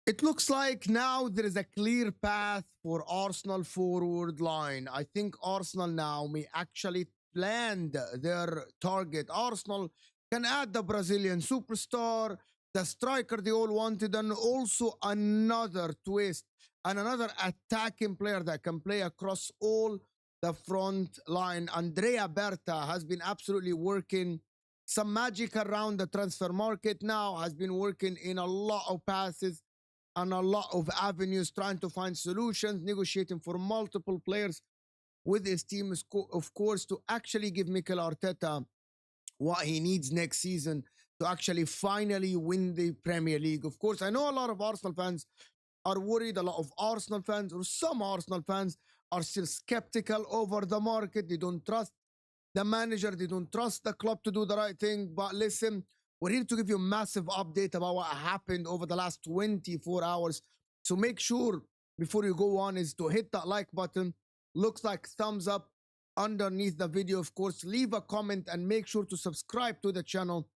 It looks like now there is a clear path for Arsenal forward line. I think Arsenal now may actually land their target. Arsenal can add the Brazilian superstar, the striker they all wanted, and also another twist and another attacking player that can play across all the front line. Andrea Berta has been absolutely working some magic around the transfer market now, has been working in a lot of passes and a lot of avenues, trying to find solutions, negotiating for multiple players with his team, of course, to actually give Mikel Arteta what he needs next season to actually finally win the Premier League. Of course, I know a lot of Arsenal fans are worried. A lot of Arsenal fans, or some Arsenal fans, are still skeptical over the market. They don't trust the manager. They don't trust the club to do the right thing. But listen, we're here to give you a massive update about what happened over the last 24 hours. So make sure before you go on is to hit that like button. Looks like thumbs up underneath the video. Of course, leave a comment and make sure to subscribe to the channel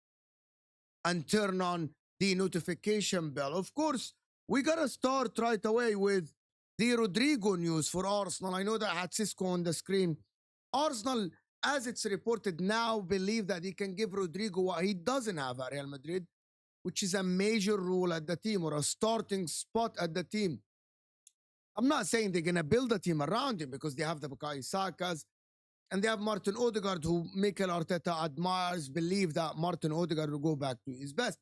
and turn on the notification bell. Of course, we got to start right away with the Rodrygo news for Arsenal. I know that I had Sesko on the screen. Arsenal, as it's reported now, believe that he can give Rodrygo what he doesn't have at Real Madrid, which is a major role at the team or a starting spot at the team. I'm not saying they're going to build a team around him because they have the Bukayo Sakas and they have Martin Odegaard, who Mikel Arteta admires, believe that Martin Odegaard will go back to his best.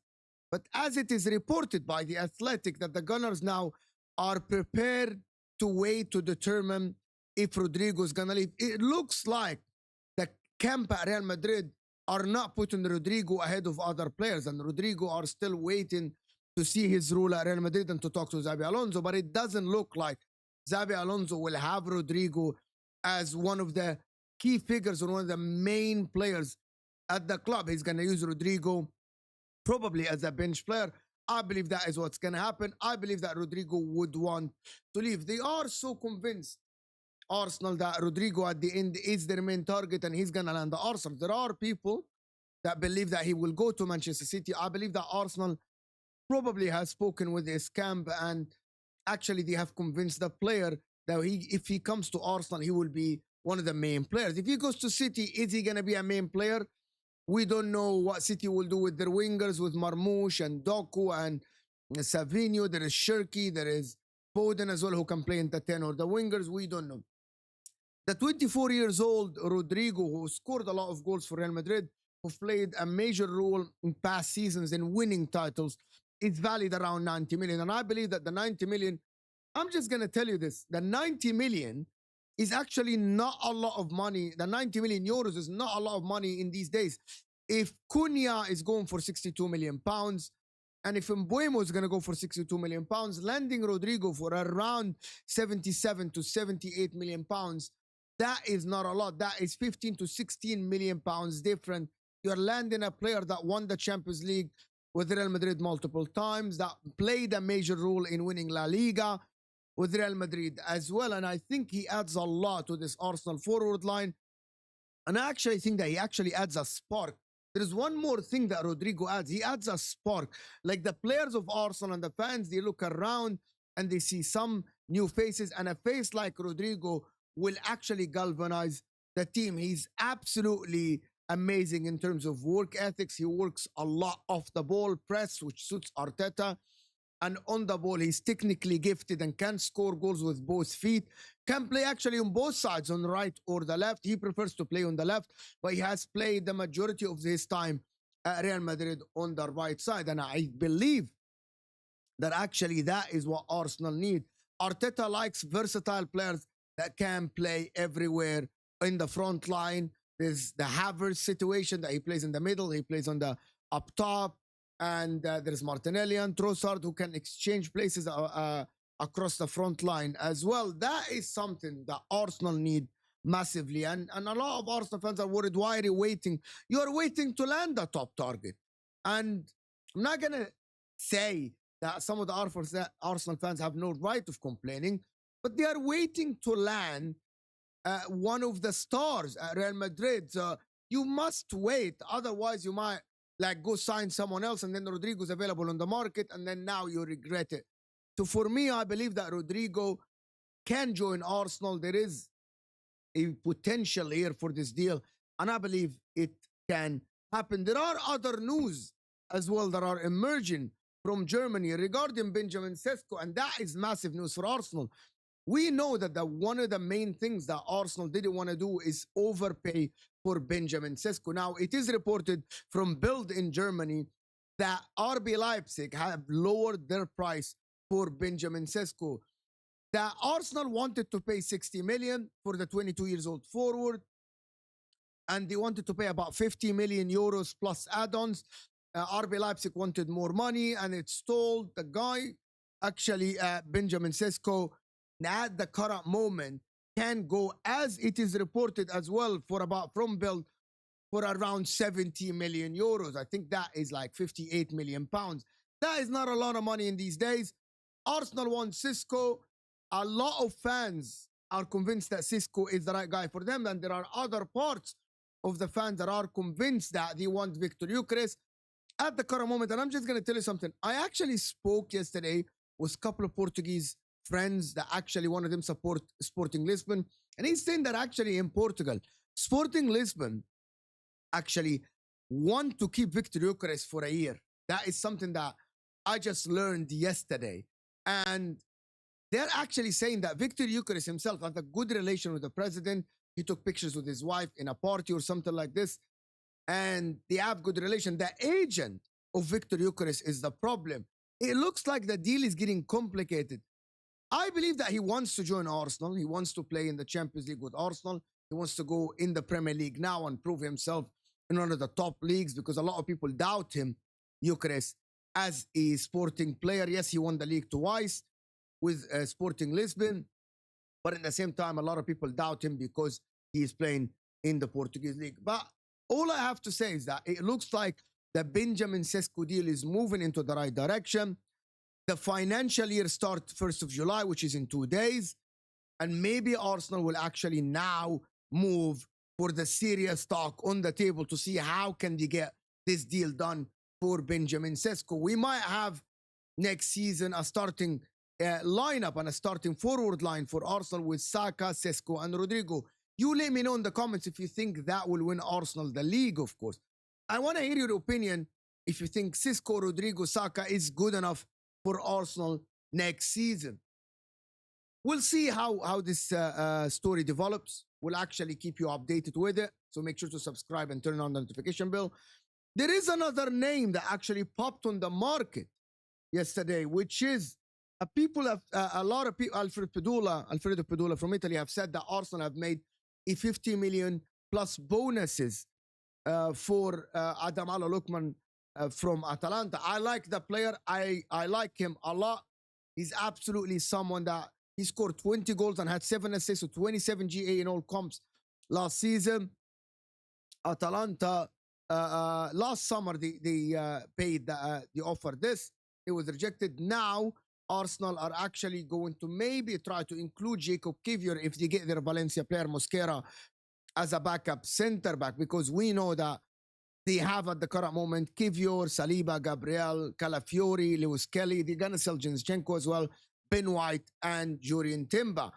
But as it is reported by The Athletic that the Gunners now are prepared to wait to determine if Rodrygo is going to leave, it looks like the camp at Real Madrid are not putting Rodrygo ahead of other players, and Rodrygo are still waiting to see his role at Real Madrid and to talk to Xabi Alonso. But it doesn't look like Xabi Alonso will have Rodrygo as one of the key figures or one of the main players at the club. He's going to use Rodrygo probably as a bench player. I believe that is what's going to happen. I believe that Rodrygo would want to leave. They are so convinced, Arsenal, that Rodrygo at the end is their main target and he's going to land the Arsenal. There are people that believe that he will go to Manchester City. I believe that Arsenal probably has spoken with his camp and actually they have convinced the player that if he comes to Arsenal, he will be one of the main players. If he goes to City, is he going to be a main player? We don't know what City will do with their wingers, with Marmoush and Doku and Savinho. There is Shirky, there is Foden as well, who can play in the 10 or the wingers. We don't know. The 24 years old Rodrygo, who scored a lot of goals for Real Madrid, who played a major role in past seasons in winning titles, is valued around 90 million. And I believe that the 90 million, I'm just going to tell you this, the 90 million is actually not a lot of money. The 90 million euros is not a lot of money in these days. If Cunha is going for 62 million pounds, and if Mbuemo is going to go for 62 million pounds, landing Rodrygo for around 77 to 78 million pounds, that is not a lot. That is 15 to 16 million pounds different. You're landing a player that won the Champions League with Real Madrid multiple times, that played a major role in winning La Liga with Real Madrid as well. And I think he adds a lot to this Arsenal forward line. And I actually think that he actually adds a spark. There is one more thing that Rodrygo adds. He adds a spark. Like the players of Arsenal and the fans, they look around and they see some new faces, and a face like Rodrygo will actually galvanize the team. He's absolutely amazing in terms of work ethics. He works a lot off the ball, press, which suits Arteta. And on the ball, he's technically gifted and can score goals with both feet. Can play actually on both sides, on the right or the left. He prefers to play on the left, but he has played the majority of his time at Real Madrid on the right side. And I believe that actually that is what Arsenal need. Arteta likes versatile players that can play everywhere in the front line. There's the Havertz situation that he plays in the middle. He plays on the up top. And there's Martinelli and Trossard who can exchange places across the front line as well. That is something that Arsenal need massively. And a lot of Arsenal fans are worried, why are you waiting? You're waiting to land a top target. And I'm not going to say that some of the Arsenal fans have no right of complaining, but they are waiting to land one of the stars at Real Madrid. So you must wait. Otherwise, you might like go sign someone else and then Rodrygo's available on the market and then now you regret it So for me, I believe that Rodrygo can join Arsenal. There is a potential here for this deal, and I believe it can happen. There are other news as well that are emerging from Germany regarding Benjamin Šeško, and that is massive news for Arsenal. We know that one of the main things that Arsenal didn't want to do is overpay for Benjamin Šeško. Now, it is reported from Bild in Germany that RB Leipzig have lowered their price for Benjamin Šeško. That Arsenal wanted to pay 60 million for the 22 years old forward, and they wanted to pay about 50 million euros plus add-ons. RB Leipzig wanted more money, and it stalled. The guy, actually, Benjamin Šeško, at the current moment, can go, as it is reported as well, for about from Bild, for around 70 million euros. I think that is like 58 million pounds. That is not a lot of money in these days. Arsenal wants Šeško. A lot of fans are convinced that Šeško is the right guy for them, and there are other parts of the fans that are convinced that they want Victor Gyökeres at the current moment. And I'm just going to tell you something. I actually spoke yesterday with a couple of Portuguese friends that actually one of them support Sporting Lisbon, and he's saying that actually in Portugal, Sporting Lisbon actually want to keep Victor Gyökeres for a year. That is something that I just learned yesterday. And they're actually saying that Victor Gyökeres himself has a good relation with the president. He took pictures with his wife in a party or something like this, and they have good relation. The agent of Victor Gyökeres is the problem. It looks like the deal is getting complicated. I believe that he wants to join Arsenal. He wants to play in the Champions League with Arsenal. He wants to go in the Premier League now and prove himself in one of the top leagues, because a lot of people doubt him, Gyökeres, as a Sporting player. Yes, he won the league twice with Sporting Lisbon, but at the same time, a lot of people doubt him because he is playing in the Portuguese league. But all I have to say is that it looks like the Benjamin Šeško deal is moving into the right direction. The financial year starts 1st of July, which is in 2 days. And maybe Arsenal will actually now move for the serious talk on the table to see how can they get this deal done for Benjamin Šeško. We might have next season a starting lineup and a starting forward line for Arsenal with Saka, Sesko, and Rodrygo. You let me know in the comments if you think that will win Arsenal the league, of course. I want to hear your opinion if you think Sesko, Rodrygo, Saka is good enough for Arsenal next season. We'll see how this story develops. We'll actually keep you updated with it. So make sure to subscribe and turn on the notification bell. There is another name that actually popped on the market yesterday, which is a lot of people, Alfredo Pedula from Italy, have said that Arsenal have made a 50 million plus bonuses for Adamalo Lookman from Atalanta. I like the player. I like him a lot. He's absolutely someone that he scored 20 goals and had 7 assists with 27 GA in all comps last season. Atalanta, last summer, they paid, they offered this. It was rejected. Now, Arsenal are actually going to maybe try to include Jacob Kivior if they get their Valencia player Mosquera as a backup center back, because we know that they have at the current moment Kivior, Saliba, Gabriel, Calafiori, Lewis Kelly. They're going to sell Zinchenko as well, Ben White, and Jurien Timber.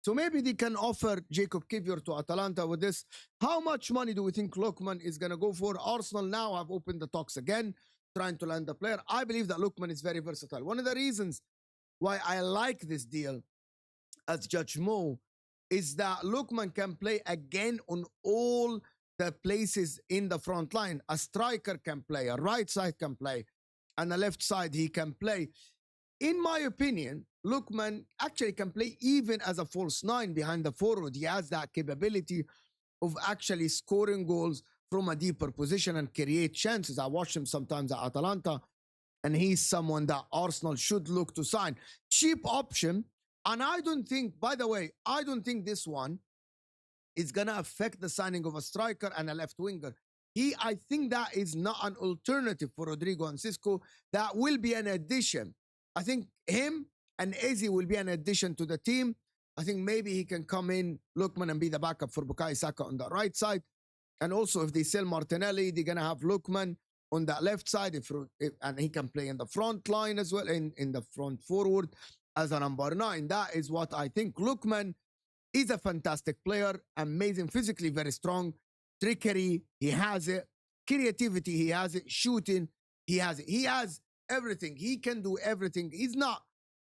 So maybe they can offer Jacob Kivior to Atalanta with this. How much money do we think Lookman is going to go for? Arsenal now have opened the talks again, trying to land the player. I believe that Lookman is very versatile. One of the reasons why I like this deal as Judge Mo is that Lookman can play again on all the places in the front line. A striker can play, a right side can play, and a left side he can play. In my opinion, Lookman actually can play even as a false nine behind the forward. He has that capability of actually scoring goals from a deeper position and create chances. I watch him sometimes at Atalanta, and he's someone that Arsenal should look to sign. Cheap option. And I don't think, by the way, I don't think this one is going to affect the signing of a striker and a left winger. I think that is not an alternative for Rodrygo and Šeško. That will be an addition. I think him and Eze will be an addition to the team. I think maybe he can come in, Lookman, and be the backup for Bukayo Saka on the right side. And also, if they sell Martinelli, they're going to have Lookman on that left side, and he can play in the front line as well, in the front forward as a number 9. That is what I think. Lookman is a fantastic player, amazing, physically very strong, trickery, he has it, creativity, he has it, shooting, he has it. He has everything. He can do everything. He's not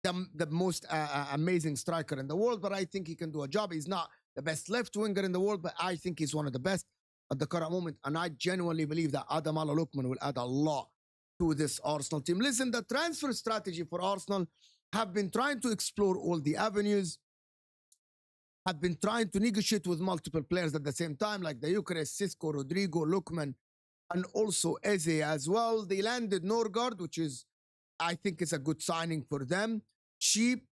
the most amazing striker in the world, but I think he can do a job. He's not the best left winger in the world, but I think he's one of the best at the current moment. And I genuinely believe that Ademola Lookman will add a lot to this Arsenal team. Listen, the transfer strategy for Arsenal have been trying to explore all the avenues, have been trying to negotiate with multiple players at the same time, like the Eucharist, Sesko, Rodrygo, Lookman, and also Eze as well. They landed Norgard, which is, I think, is a good signing for them. Cheap,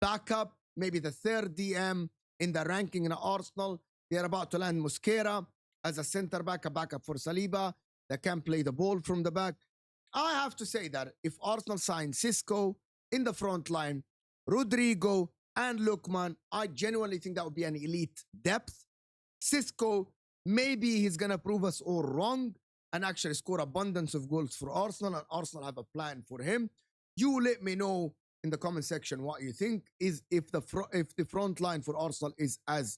backup, maybe the third DM in the ranking in Arsenal. They're about to land Mosquera as a center back, a backup for Saliba that can play the ball from the back. I have to say that if Arsenal sign Sesko in the front line, Rodrygo and Lookman, I genuinely think that would be an elite depth. Sesko, maybe he's going to prove us all wrong and actually score abundance of goals for Arsenal, and Arsenal have a plan for him. You let me know in the comment section what you think. Is if the front line for Arsenal is as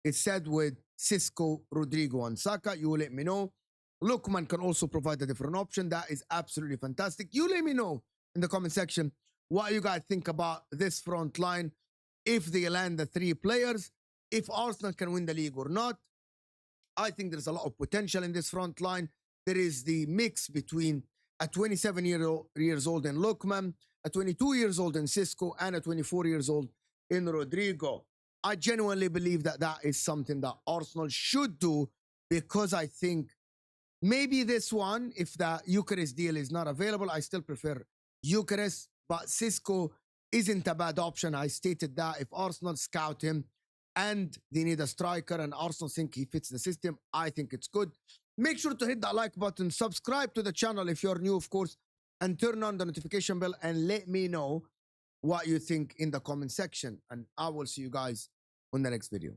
it's said with Sesko, Rodrygo, and Saka, you let me know. Lookman can also provide a different option. That is absolutely fantastic. You let me know in the comment section what you guys think about this front line, if they land the 3 players, if Arsenal can win the league or not. I think there's a lot of potential in this front line. There is the mix between a 27 years old in Lookman, a 22 years old in Sesko, and a 24 years old in Rodrygo. I genuinely believe that that is something that Arsenal should do, because I think maybe this one, if the Eucharist deal is not available, I still prefer Eucharist, but Sesko isn't a bad option. I stated that if Arsenal scout him and they need a striker and Arsenal think he fits the system, I think it's good. Make sure to hit that like button, subscribe to the channel if you're new, of course, and turn on the notification bell, and let me know what you think in the comment section. And I will see you guys on the next video.